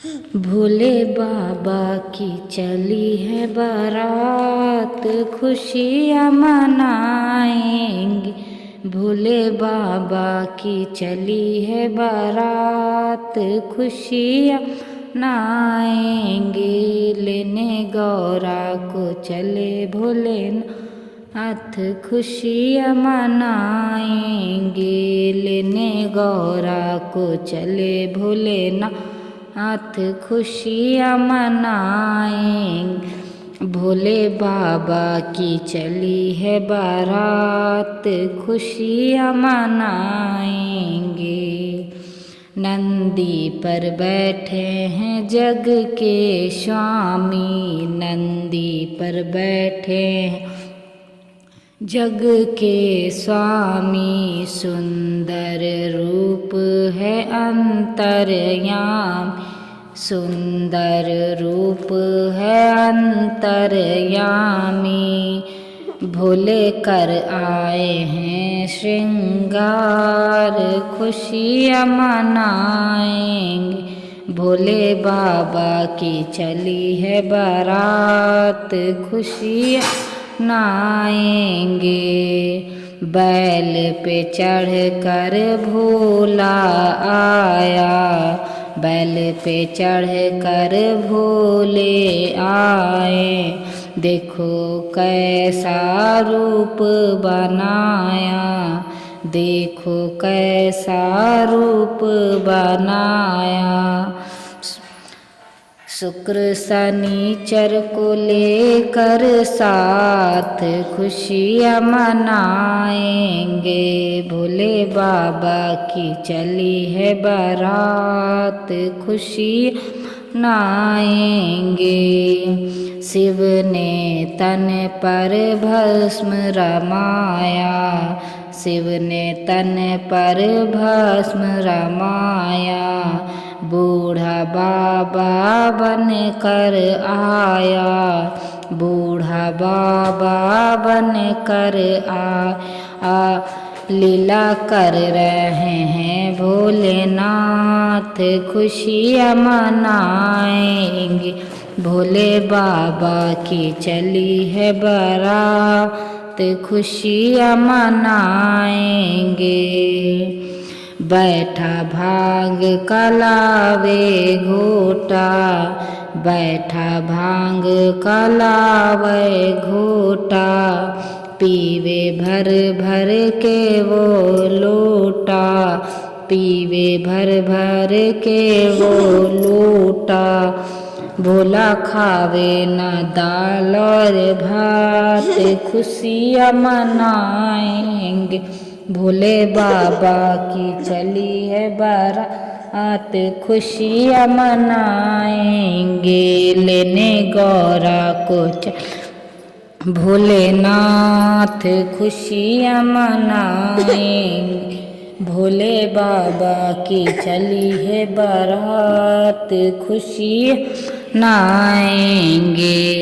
भोले बाबा की चली है बारात, खुशियाँ मनाएंगे। भोले बाबा की चली है बारात, खुशियाँ मनाएंगे। लेने गौरा को चले भोलेनाथ, खुशियाँ मनाएंगे। लेने गौरा को चले भोलेनाथ, खुशियाँ मनाएंगे। भोले बाबा की चली है बारात, खुशियाँ मनाएंगे। नंदी पर बैठे हैं जग के स्वामी, नंदी पर बैठे हैं जग के स्वामी। सुंदर रूप है अंतर्यामी, सुंदर रूप है अंतर्यामी। भोले कर आए हैं श्रृंगार, खुशियाँ मनाएंगे। भोले बाबा की चली है बारात, खुशियाँ मनाएंगे। बैल पे चढ़ कर भोला आया, बैल पे चढ़ कर भोले आए। देखो कैसा रूप बनाया, देखो कैसा रूप बनाया। शुक्र शनिचर को लेकर साथ, खुशियाँ मनाएंगे। भोले बाबा की चली है बारात, खुशियाँ मनाएंगे। शिव ने तन पर भस्म रमाया, शिव ने तन पर भस्म रमाया। बूढ़ा बाबा बन कर आया, बूढ़ा बाबा बन कर आया। लीला कर रहे हैं भोलेनाथ, खुशियाँ मनाएंगे। भोले बाबा की चली है बारात, खुशियाँ मनाएंगे। बैठा भांग कलावे घोटा, बैठा भांग कलावे घोटा। पीवे भर भर के वो लोटा, पीवे भर भर के वो लोटा। भोला खावे न दाल और भात, खुशियाँ मनाएंगे। भोले बाबा की चली है बारात, खुशियाँ मनाएंगे। लेने गौरा को भोलेनाथ, खुशियाँ मनाएंगे। भोले बाबा की चली है बारात, खुशियाँ मनाएंगे।